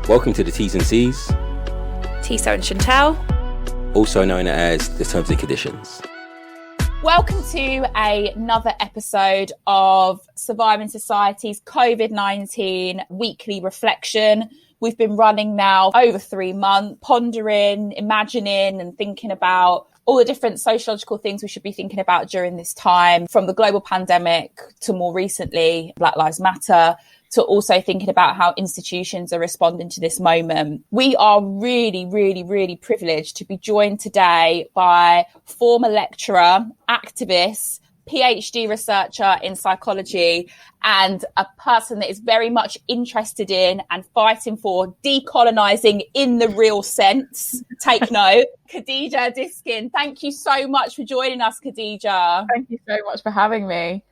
Welcome to the T's and C's. Tisa and Chantal. Also known as the Terms and Conditions. Welcome to another episode of Surviving Society's COVID-19 weekly reflection. We've been running now over 3 months, pondering, imagining and thinking about all the different sociological things we should be thinking about during this time, from the global pandemic to more recently, Black Lives Matter, to also thinking about how institutions are responding to this moment. We are really privileged to be joined today by former lecturer, activist, PhD researcher in psychology, and a person that is very much interested in and fighting for decolonizing in the real sense. Take note. Khadijah Diskin, thank you so much for joining us, Khadijah. Thank you so much for having me.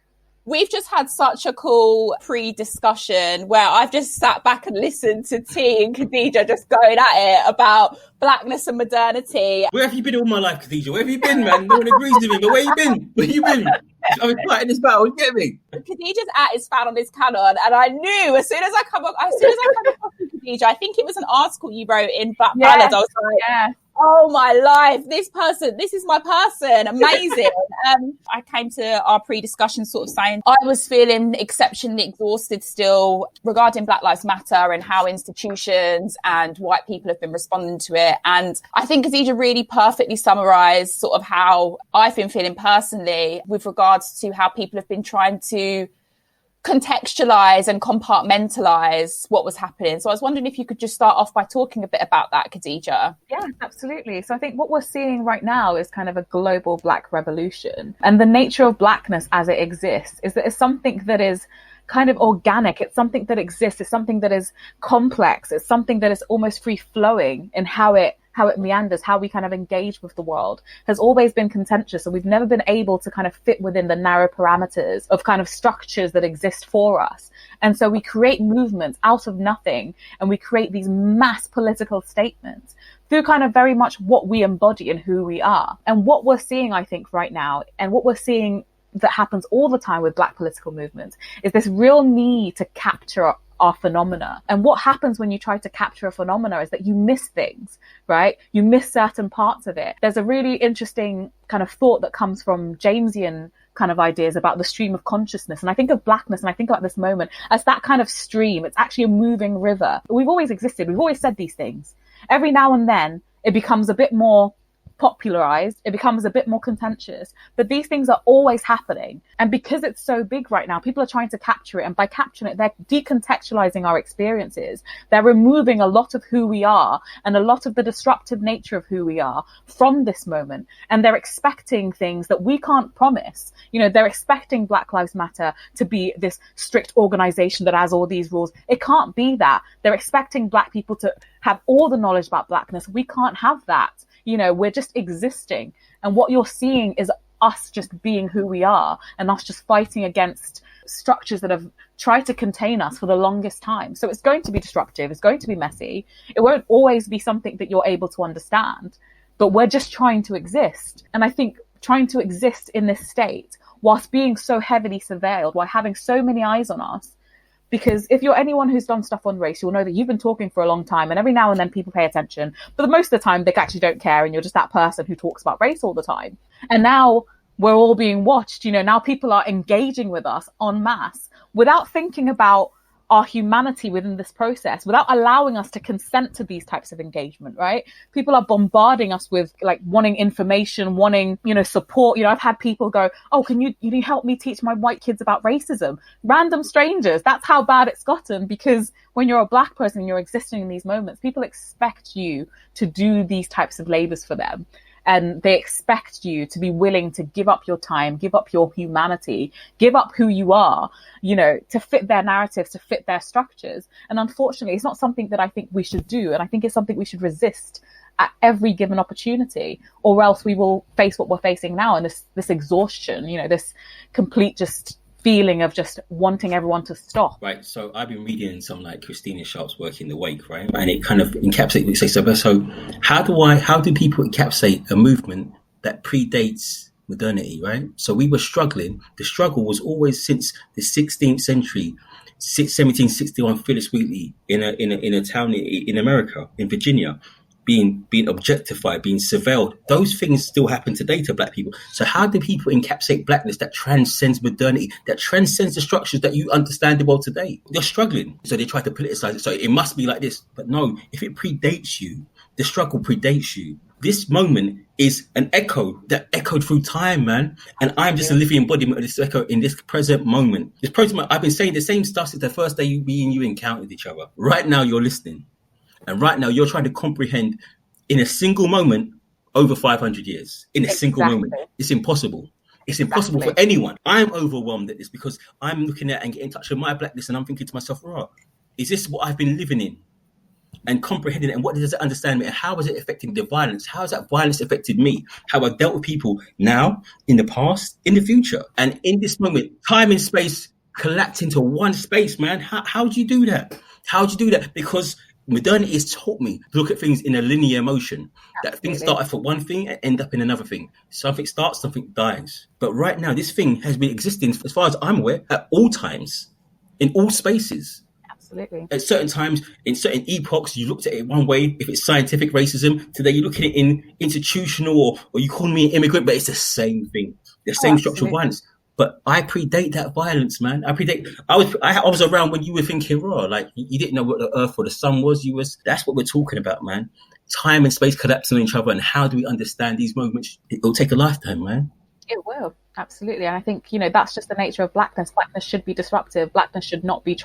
We've just had such a cool pre-discussion where I've just sat back and listened to T and Khadijah just going at it about Blackness and modernity. Where have you been all my life, Khadijah? Where have you been, man? No one agrees with me, but where you been? Where you been? I was fighting this battle, you get me? Khadijah's at is found on this canon, and I knew as soon as I come across Khadijah, I think it was an article you wrote in Black Ballads. I was like, oh my life, this is my person, amazing. I came to our pre-discussion sort of saying I was feeling exceptionally exhausted still regarding Black Lives Matter and how institutions and white people have been responding to it. And I think Khadijah really perfectly summarised sort of how I've been feeling personally with regards to how people have been trying to contextualize and compartmentalize what was happening. So I was wondering if you could just start off by talking a bit about that, Khadijah. Yeah, absolutely. So I think what we're seeing right now is kind of a global Black revolution. And the nature of Blackness as it exists is that it's something that is kind of organic. It's something that exists. It's something that is complex. It's something that is almost free flowing in how it meanders, how we kind of engage with the world has always been contentious. And we've never been able to kind of fit within the narrow parameters of kind of structures that exist for us. And so we create movements out of nothing, and we create these mass political statements through kind of very much what we embody and who we are. And what we're seeing, I think, right now, and what we're seeing that happens all the time with Black political movements, is this real need to capture our phenomena. And what happens when you try to capture a phenomena is that you miss things, right? You miss certain parts of it. There's a really interesting kind of thought that comes from Jamesian kind of ideas about the stream of consciousness. And I think of Blackness and I think about this moment as that kind of stream. It's actually a moving river. We've always existed. We've always said these things. Every now and then it becomes a bit more popularized, it becomes a bit more contentious, but these things are always happening. And because it's so big right now, people are trying to capture it, and by capturing it, they're decontextualizing our experiences. They're removing a lot of who we are and a lot of the disruptive nature of who we are from this moment, and they're expecting things that we can't promise. You know, they're expecting Black Lives Matter to be this strict organization that has all these rules. It can't be that. They're expecting Black people to have all the knowledge about Blackness. We can't have that. You know, we're just existing. And what you're seeing is us just being who we are, and us just fighting against structures that have tried to contain us for the longest time. So it's going to be disruptive. It's going to be messy. It won't always be something that you're able to understand, but we're just trying to exist. And I think trying to exist in this state whilst being so heavily surveilled, while having so many eyes on us, because if you're anyone who's done stuff on race, you'll know that you've been talking for a long time, and every now and then people pay attention, but most of the time they actually don't care, and you're just that person who talks about race all the time. And now we're all being watched. You know, now people are engaging with us en masse without thinking about our humanity within this process, without allowing us to consent to these types of engagement, right? People are bombarding us with like wanting information, wanting, you know, support. You know, I've had people go, oh, can you help me teach my white kids about racism? Random strangers. That's how bad it's gotten, because when you're a Black person and you're existing in these moments, people expect you to do these types of labors for them. And they expect you to be willing to give up your time, give up your humanity, give up who you are, you know, to fit their narratives, to fit their structures. And unfortunately, it's not something that I think we should do. And I think it's something we should resist at every given opportunity, or else we will face what we're facing now, and this exhaustion, you know, this complete just feeling of just wanting everyone to stop. Right. So I've been reading some like Christina Sharp's work in the wake, right? And it kind of encapsulates. So how do people encapsulate a movement that predates modernity, right? So we were struggling. The struggle was always since the 16th century 1761 Phyllis Wheatley in a town in America, in Virginia, being objectified, being surveilled. Those things still happen today to black people. So how do people encapsulate blackness that transcends modernity, that transcends the structures that you understand well today? They're struggling. So they try to politicize it. So it must be like this. But no, if it predates you, the struggle predates you. This moment is an echo that echoed through time, man. And I'm just a living embodiment of this echo in this present moment. This present moment, I've been saying the same stuff since the first day me and you encountered each other. Right now, you're listening. And right now, you're trying to comprehend in a single moment over 500 years. In a single moment. It's impossible. It's impossible for anyone. I'm overwhelmed at this because I'm looking at and getting in touch with my blackness and I'm thinking to myself, right, is this what I've been living in? And comprehending it, and what does it understand me, and how is it affecting the violence? How has that violence affected me? How I've dealt with people now, in the past, in the future, and in this moment, time and space collapse into one space, man. How do you do that? How do you do that? Because modernity has taught me to look at things in a linear motion. That things start off at one thing and end up in another thing. Something starts, something dies. But right now, this thing has been existing, as far as I'm aware, at all times, in all spaces. Absolutely. At certain times, in certain epochs, you looked at it one way. If it's scientific racism, today you look at it in institutional, or you call me an immigrant, but it's the same thing, the same structural violence. But I predate that violence, man. I was around when you were thinking raw, like you didn't know what the earth or the sun was. That's what we're talking about, man. Time and space collapsing on each other, and how do we understand these moments? It'll take a lifetime, man. It will. Absolutely. And I think, that's just the nature of blackness. Blackness should be disruptive. Blackness should not be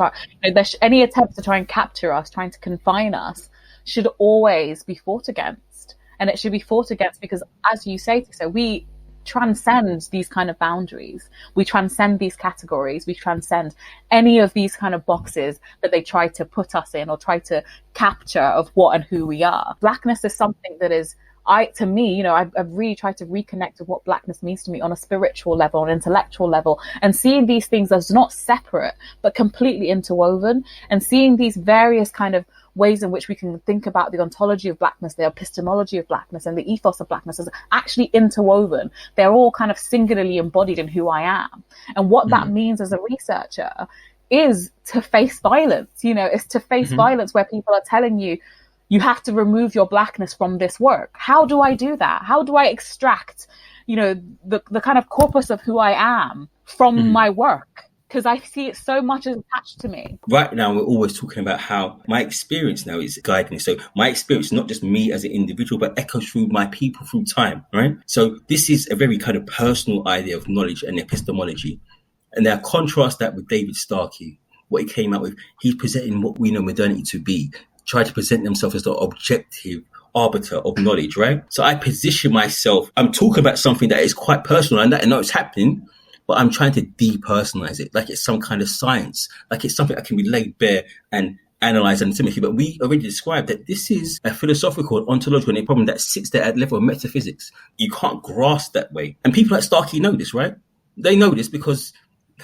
any attempts to try and capture us, trying to confine us, should always be fought against. And it should be fought against because, as you say, so we transcend these kind of boundaries. We transcend these categories. We transcend any of these kind of boxes that they try to put us in or try to capture of what and who we are. Blackness is something that is, I've really tried to reconnect with what blackness means to me on a spiritual level, an intellectual level, and seeing these things as not separate, but completely interwoven, and seeing these various kind of ways in which we can think about the ontology of blackness, the epistemology of blackness, and the ethos of blackness as actually interwoven. They're all kind of singularly embodied in who I am. And what that means as a researcher is to face violence, is to face violence where people are telling you, you have to remove your blackness from this work. How do I do that? How do I extract, the kind of corpus of who I am from my work? Because I see it so much as attached to me. Right now, we're always talking about how my experience now is guiding me. So my experience, not just me as an individual, but echoes through my people through time, right? So this is a very kind of personal idea of knowledge and epistemology. And now contrast that with David Starkey, what he came out with. He's presenting what we know modernity to be. Try to present themselves as the objective arbiter of knowledge, right? So I position myself, I'm talking about something that is quite personal and I know it's happening, but I'm trying to depersonalize it, like it's some kind of science, like it's something that can be laid bare and analyzed anatomically. But we already described that this is a philosophical, ontological, and a problem that sits there at the level of metaphysics. You can't grasp that way. And people like Starkey know this, right? They know this because...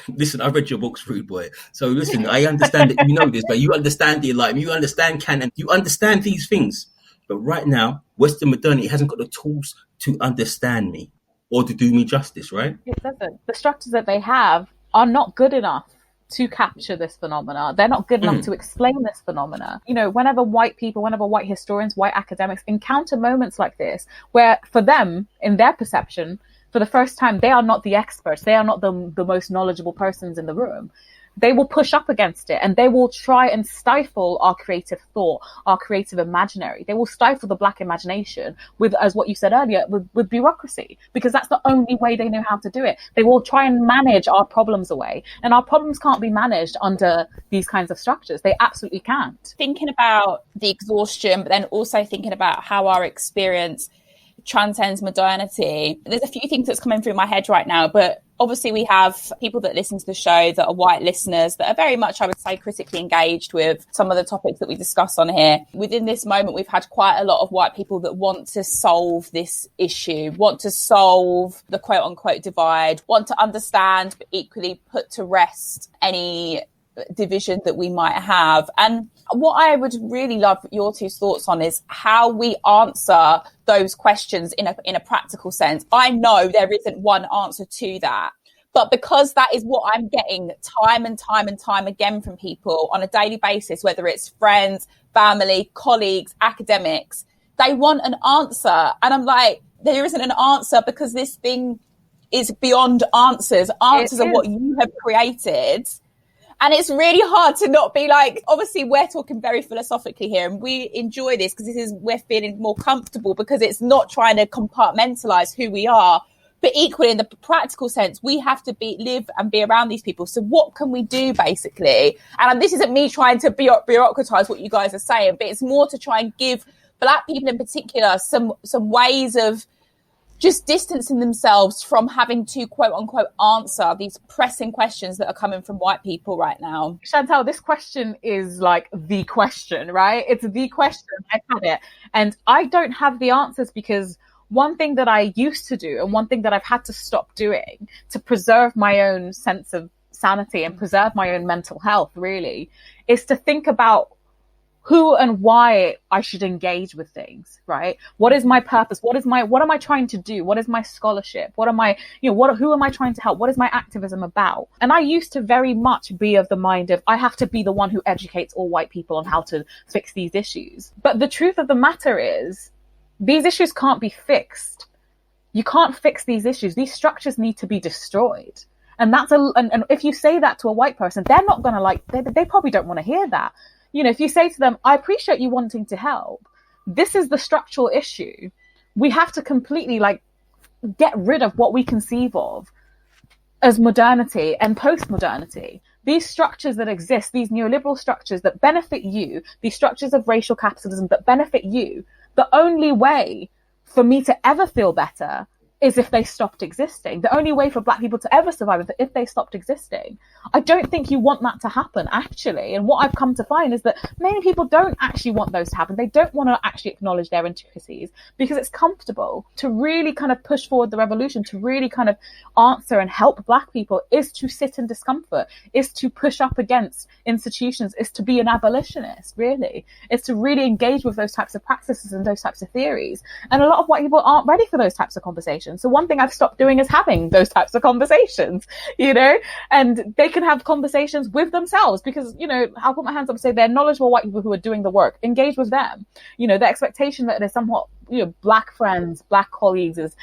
Listen, I read your books, Rude Boy. So listen, I understand that you know this, but you understand the enlightenment, you understand canon, you understand these things. But right now, Western modernity hasn't got the tools to understand me or to do me justice, right? It doesn't. The structures that they have are not good enough to capture this phenomena. They're not good enough to explain this phenomena. Whenever white people, whenever white historians, white academics encounter moments like this, where for them, in their perception, for the first time, they are not the experts. They are not the most knowledgeable persons in the room. They will push up against it and they will try and stifle our creative thought, our creative imaginary. They will stifle the black imagination with, as what you said earlier, with bureaucracy, because that's the only way they know how to do it. They will try and manage our problems away, and our problems can't be managed under these kinds of structures. They absolutely can't. Thinking about the exhaustion, but then also thinking about how our experience transcends modernity. There's a few things that's coming through my head right now, but obviously we have people that listen to the show that are white listeners that are very much, I would say, critically engaged with some of the topics that we discuss on here. Within this moment, we've had quite a lot of white people that want to solve this issue, want to solve the quote unquote divide, want to understand, but equally put to rest any division that we might have. And what I would really love your two thoughts on is how we answer those questions in a practical sense. I know there isn't one answer to that, But because that is what I'm getting time and time and time again from people on a daily basis, whether it's friends, family, colleagues, academics, they want an answer. And I'm like, there isn't an answer, because this thing is beyond answers. Answers are what you have created. And it's really hard to not be like, obviously we're talking very philosophically here, and we enjoy this because we're feeling more comfortable, because it's not trying to compartmentalize who we are. But equally, in the practical sense, we have to live and be around these people. So what can we do, basically? And this isn't me trying to bureaucratize what you guys are saying, but it's more to try and give Black people in particular some ways of just distancing themselves from having to, quote unquote, answer these pressing questions that are coming from white people right now. Chantal, this question is like the question, right? It's the question. I've had it. And I don't have the answers, because one thing that I used to do, and one thing that I've had to stop doing to preserve my own sense of sanity and preserve my own mental health, really, is to think about who and why I should engage with things, right? What is my purpose? What am I trying to do? What is my scholarship? Who am I trying to help? What is my activism about? And I used to very much be of the mind of, I have to be the one who educates all white people on how to fix these issues. But the truth of the matter is, these issues can't be fixed. You can't fix these issues. These structures need to be destroyed. And and if you say that to a white person, they're not going to they probably don't want to hear that. If you say to them, I appreciate you wanting to help, this is the structural issue. We have to completely get rid of what we conceive of as modernity and post-modernity. These structures that exist, these neoliberal structures that benefit you, these structures of racial capitalism that benefit you, the only way for me to ever feel better is if they stopped existing. The only way for Black people to ever survive is if they stopped existing. I don't think you want that to happen, actually. And what I've come to find is that many people don't actually want those to happen. They don't want to actually acknowledge their intricacies because it's comfortable. To really kind of push forward the revolution, to really kind of answer and help Black people, is to sit in discomfort, is to push up against institutions, is to be an abolitionist, really. It's to really engage with those types of practices and those types of theories. And a lot of white people aren't ready for those types of conversations. So one thing I've stopped doing is having those types of conversations, and they can have conversations with themselves, because, I'll put my hands up and say they're knowledgeable white people who are doing the work. Engage with them. The expectation that there's somewhat, Black friends, Black colleagues is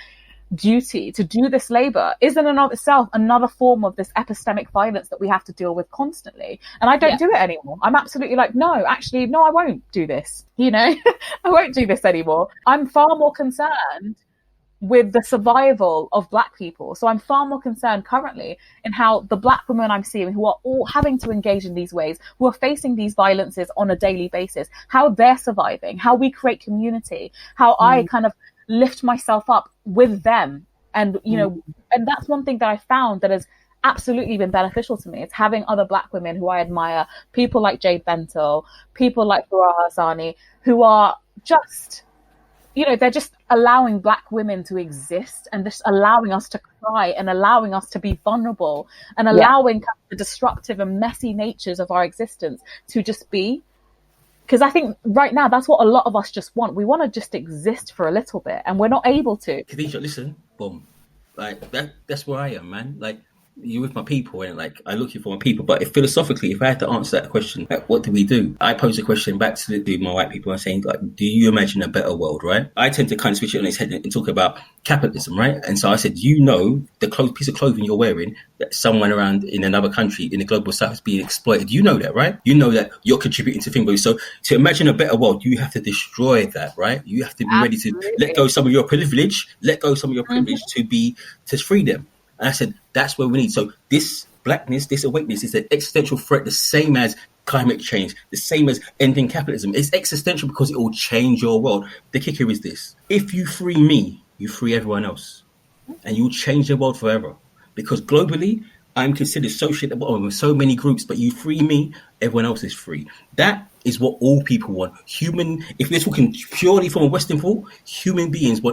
duty to do this labor is in and of itself another form of this epistemic violence that we have to deal with constantly. And I don't do it anymore. I'm absolutely no, I won't do this. I won't do this anymore. I'm far more concerned with the survival of Black people. So I'm far more concerned currently in how the Black women I'm seeing, who are all having to engage in these ways, who are facing these violences on a daily basis, how they're surviving, how we create community, how I kind of lift myself up with them. And, and that's one thing that I found that has absolutely been beneficial to me. It's having other Black women who I admire, people like Jade Bento, people like Farah Hassani, who are just, they're just allowing Black women to exist and just allowing us to cry and allowing us to be vulnerable and allowing the destructive and messy natures of our existence to just be. Because I think right now, that's what a lot of us just want. We want to just exist for a little bit, and we're not able to. Khadijah, listen, boom. That's where I am, man. You with my people, and I look for my people. But philosophically, if I had to answer that question, what do we do? I pose a question back to my white people. I'm saying, do you imagine a better world, right? I tend to kind of switch it on its head and talk about capitalism, right? And so I said, the piece of clothing you're wearing, that someone around in another country in the global south is being exploited. You know that, right? You know that you're contributing to things. So to imagine a better world, you have to destroy that, right? You have to be ready to let go of some of your privilege, to free them. And I said, that's where we need. So this blackness, this awakeness is an existential threat, the same as climate change, the same as ending capitalism. It's existential because it will change your world. The kicker is this. If you free me, you free everyone else. And you'll change the world forever. Because globally, I'm considered socially at the bottom of so many groups, but you free me, everyone else is free. That is what all people want. If we're talking purely from a Western thought, human beings we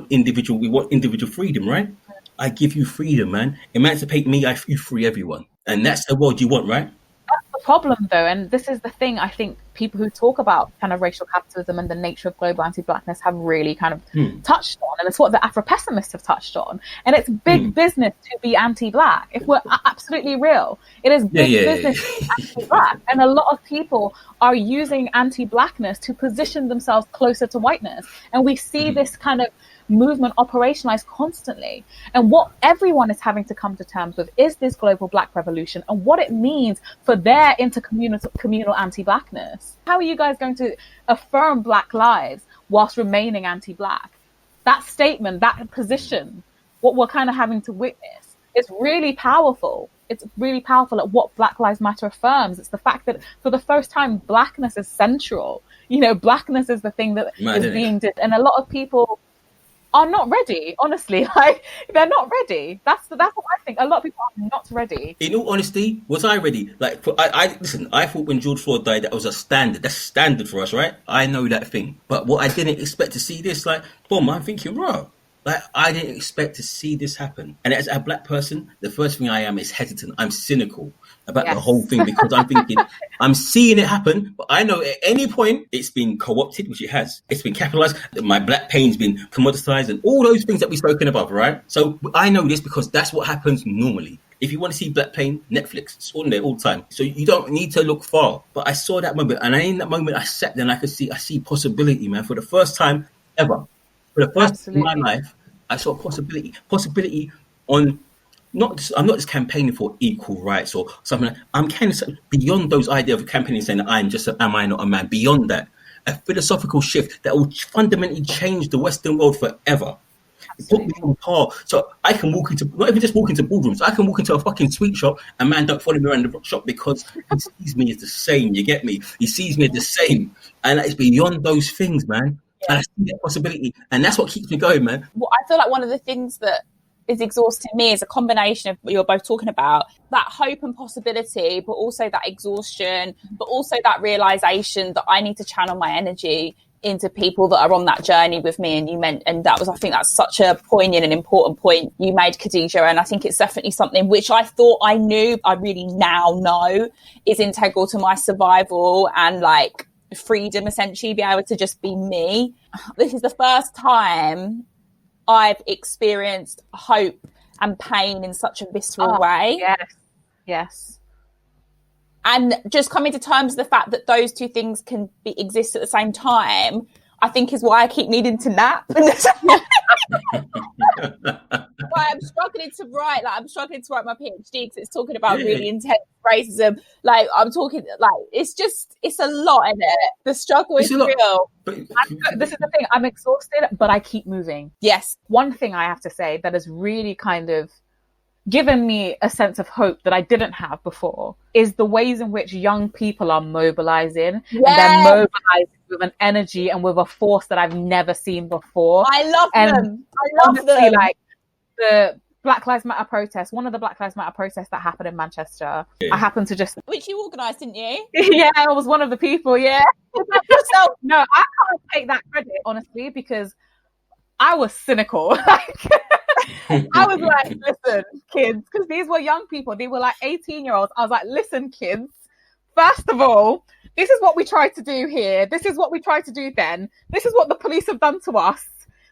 want individual freedom, right? I give you freedom, man. Emancipate me, you free everyone. And that's the world you want, right? That's the problem though, and this is the thing, I think people who talk about kind of racial capitalism and the nature of global anti-blackness have really kind of touched on, and it's what the Afro-pessimists have touched on. And it's big business to be anti-black. If we're absolutely real, it is big business to be anti-black. And a lot of people are using anti-blackness to position themselves closer to whiteness. And we see this kind of movement operationalized constantly. And what everyone is having to come to terms with is this global black revolution and what it means for their intercommunal anti-blackness. How are you guys going to affirm black lives whilst remaining anti-black? That statement, that position, what we're kind of having to witness, is really powerful. It's really powerful at what Black Lives Matter affirms. It's the fact that for the first time, blackness is central. You know, blackness is the thing that is being did. And a lot of people are not ready, honestly. Like, they're not ready. That's what I think. A lot of people are not ready. In all honesty, was I ready? Like, listen, I thought when George Floyd died, that was a standard. That's standard for us, right? I know that thing. But what I didn't expect to see this, like, boom, I'm thinking, raw. Like, I didn't expect to see this happen. And as a black person, the first thing I am is hesitant. I'm cynical about the whole thing because I'm thinking, I'm seeing it happen, but I know at any point it's been co-opted, which it has. It's been capitalized. My black pain's been commoditized and all those things that we've spoken about, right? So I know this because that's what happens normally. If you want to see black pain, Netflix, it's on there all the time. So you don't need to look far. But I saw that moment, and in that moment I sat there and I see possibility, man, for the first time ever. For the first time in my life, I saw possibility on I'm not just campaigning for equal rights or something. I'm kind of beyond those ideas of campaigning saying that am I not a man? Beyond that, a philosophical shift that will fundamentally change the Western world forever. It put me on par, so I can walk into, not even just walk into boardrooms, I can walk into a fucking sweet shop and man don't follow me around the shop because he sees me as the same. You get me? He sees me as the same, and it's beyond those things, man. And I see that possibility, and that's what keeps me going, man. Well, I feel like one of the things that is exhausting me is a combination of what you're both talking about, that hope and possibility, but also that exhaustion, but also that realization that I need to channel my energy into people that are on that journey with me. And that was, I think that's such a poignant and important point you made, Khadijah. And I think it's definitely something which I thought I knew, I really now know is integral to my survival and like freedom, essentially, be able to just be me. This is the first time I've experienced hope and pain in such a visceral way. Yes. And just coming to terms with the fact that those two things can exist at the same time, I think is why I keep needing to nap. Why I'm struggling to write my PhD because it's talking about really intense racism. Like, I'm talking, like, it's a lot in it. The struggle is real. This is the thing, I'm exhausted, but I keep moving. Yes. One thing I have to say that has really kind of given me a sense of hope that I didn't have before is the ways in which young people are mobilizing. Yes. And they're mobilizing with an energy and with a force that I've never seen before. I love them. Like the Black Lives Matter protest, one of the Black Lives Matter protests that happened in Manchester, I happened to just... Which you organised, didn't you? Yeah, I was one of the people, yeah. No, I can't take that credit, honestly, because I was cynical. I was like, listen, kids, because these were young people. They were like 18-year-olds. I was like, listen, kids, first of all, this is what we tried to do here. This is what we tried to do then. This is what the police have done to us.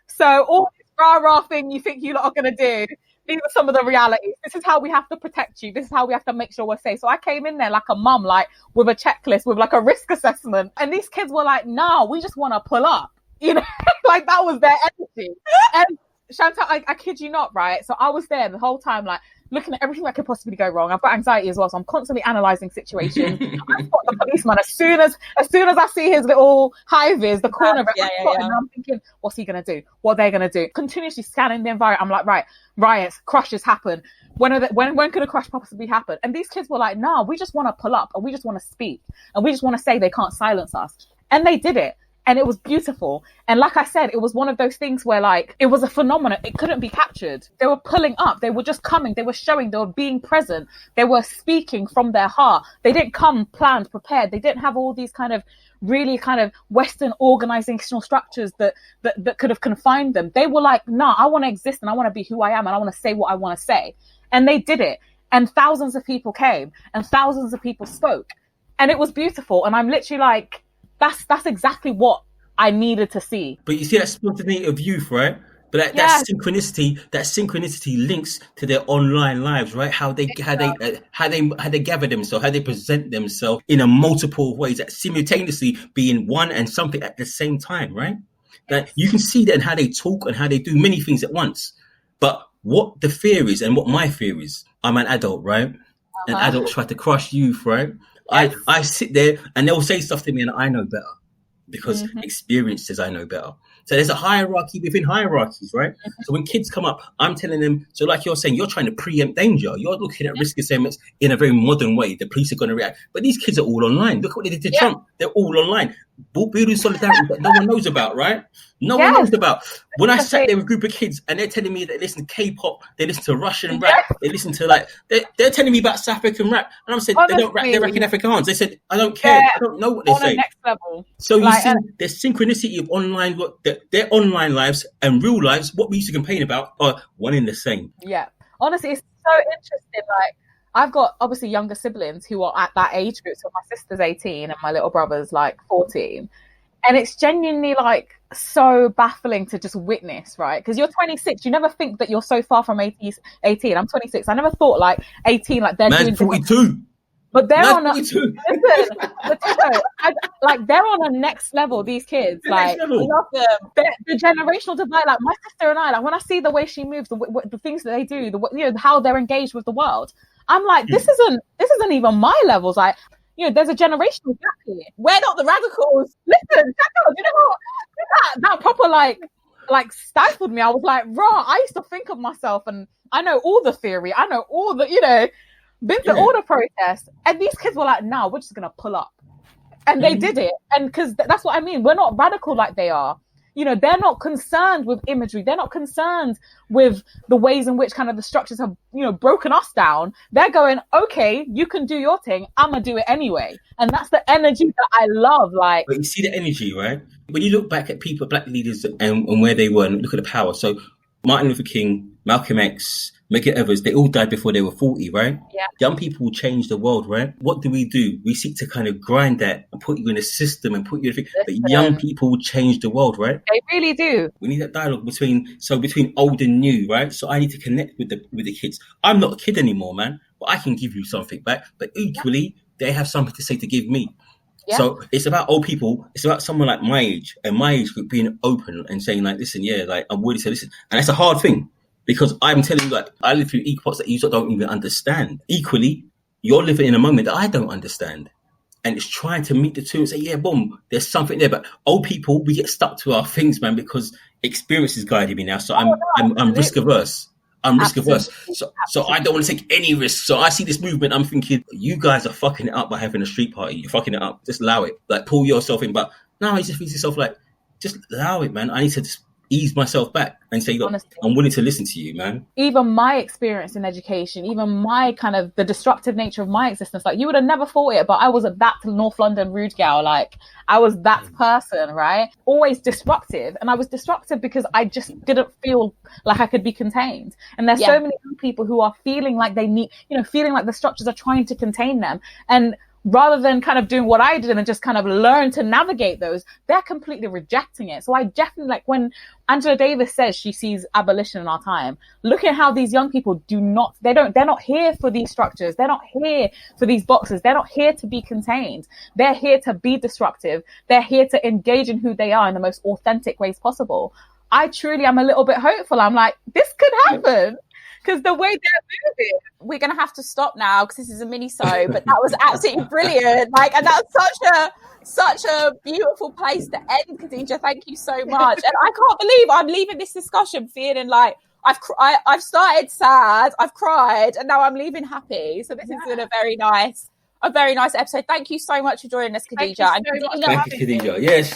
So all this rah-rah thing you think you lot are going to do, these are some of the realities. This is how we have to protect you. This is how we have to make sure we're safe. So I came in there like a mum, like with a checklist, with like a risk assessment. And these kids were like, no, we just want to pull up. You know, like that was their energy. And Chantal, I kid you not, right? So I was there the whole time, like looking at everything that could possibly go wrong. I've got anxiety as well, so I'm constantly analysing situations. I spot the policeman as soon as I see his little high-vis, the corner of it, and I'm thinking, what's he going to do? What they're going to do? Continuously scanning the environment. I'm like, right, riots, crushes happen. When could a crush possibly happen? And these kids were like, no, we just want to pull up and we just want to speak and we just want to say they can't silence us. And they did it. And it was beautiful. And like I said, it was one of those things where like, it was a phenomenon. It couldn't be captured. They were pulling up. They were just coming. They were showing. They were being present. They were speaking from their heart. They didn't come planned, prepared. They didn't have all these kind of really kind of Western organizational structures that could have confined them. They were like, nah, I want to exist and I want to be who I am and I want to say what I want to say. And they did it. And thousands of people came and thousands of people spoke. And it was beautiful. And I'm literally like, that's exactly what I needed to see. But you see that spontaneity of youth, right? But that synchronicity links to their online lives, right? How they gather themselves, how they present themselves in a multiple ways, that simultaneously being one and something at the same time, right? That you can see that in how they talk and how they do many things at once. But what the fear is, and what my fear is, I'm an adult, right? And adults try to crush youth, right? Yes. I sit there and they'll say stuff to me and I know better because experience says I know better. So there's a hierarchy within hierarchies, right? So when kids come up, I'm telling them, so like you're saying, you're trying to preempt danger. You're looking at risk assessments in a very modern way. The police are going to react. But these kids are all online. Look what they did to Trump. They're all online. Building solidarity that no one knows about, right? No one knows about. When I sat there with a group of kids and they're telling me that they listen to K-pop, they listen to Russian rap, they listen to they're telling me about South African rap. And I'm saying, they don't rap, they're rapping Afrikaans. They said, I don't care. I don't know what they're saying. Next level. So you see, there's synchronicity of online, their online lives and real lives, what we used to complain about, are one in the same. Yeah. Honestly, it's so interesting. Like, I've got obviously younger siblings who are at that age group. So my sister's 18 and my little brother's like 14. And it's genuinely like so baffling to just witness, right? Because you're 26. You never think that you're so far from 18. I'm 26. I never thought like 18, like they're doing 42. But they're on a, listen, like they're on a next level. These kids, like, I love them. The generational divide. Like my sister and I, like when I see the way she moves, the things that they do, how they're engaged with the world, I'm like, this isn't even my levels. Like, there's a generational gap here. We're not the radicals. Listen, you know what? That proper like stifled me. I was like, raw. I used to think of myself, and I know all the theory. I know all the, been to all the protests, and these kids were like, "No, we're just gonna pull up," and they did it. And because that's what I mean, we're not radical like they are. They're not concerned with imagery. They're not concerned with the ways in which kind of the structures have, broken us down. They're going, okay, you can do your thing. I'm gonna do it anyway. And that's the energy that I love. Like, but you see the energy, right? When you look back at people, black leaders, and where they were, and look at the power. So Martin Luther King, Malcolm X, Medgar Evers, they all died before they were 40, right? Yeah. Young people will change the world, right? What do? We seek to kind of grind that and put you in a system and put you in a thing. But young people will change the world, right? They really do. We need that dialogue between old and new, right? So I need to connect with the kids. I'm not a kid anymore, man, but I can give you something back. But equally, they have something to say to give me. Yeah. So it's about old people. It's about someone like my age and my age group being open and saying like, listen, I'm willing to listen. And that's a hard thing. Because I'm telling you, like, I live through epochs that you don't even understand. Equally, you're living in a moment that I don't understand. And it's trying to meet the two and say, yeah, boom, there's something there. But old people, we get stuck to our things, man, because experience is guiding me now. So I'm risk averse. Risk averse. So I don't want to take any risks. So I see this movement. I'm thinking, you guys are fucking it up by having a street party. You're fucking it up. Just allow it. Like, pull yourself in. But no, you just feel yourself like, just allow it, man. I need to just ease myself back and say, look, honestly, I'm willing to listen to you, man. Even my experience in education, even my kind of the disruptive nature of my existence, like you would have never thought it, but I was that North London rude gal. Like I was that person, right? Always disruptive. And I was disruptive because I just didn't feel like I could be contained. And there's so many people who are feeling like they need, feeling like the structures are trying to contain them. And rather than kind of doing what I did and just kind of learn to navigate those, they're completely rejecting it. So I definitely, like when Angela Davis says she sees abolition in our time, look at how these young people they're not here for these structures. They're not here for these boxes. They're not here to be contained. They're here to be disruptive. They're here to engage in who they are in the most authentic ways possible. I truly am a little bit hopeful. I'm like, this could happen. Because the way they're moving, we're going to have to stop now because this is a mini-so, but that was absolutely brilliant. And that's such a beautiful place to end, Khadijah. Thank you so much. And I can't believe I'm leaving this discussion feeling like I've started sad, I've cried, and now I'm leaving happy. So this has been a very nice episode. Thank you so much for joining us, Khadijah. Thank you, Khadijah. Yes.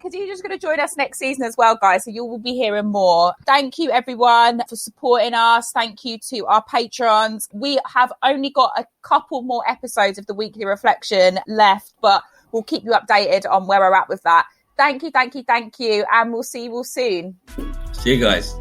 Khadijah's going to join us next season as well, guys. So you will be hearing more. Thank you, everyone, for supporting us. Thank you to our patrons. We have only got a couple more episodes of the weekly reflection left, but we'll keep you updated on where we're at with that. Thank you. And we'll see you all soon. See you guys.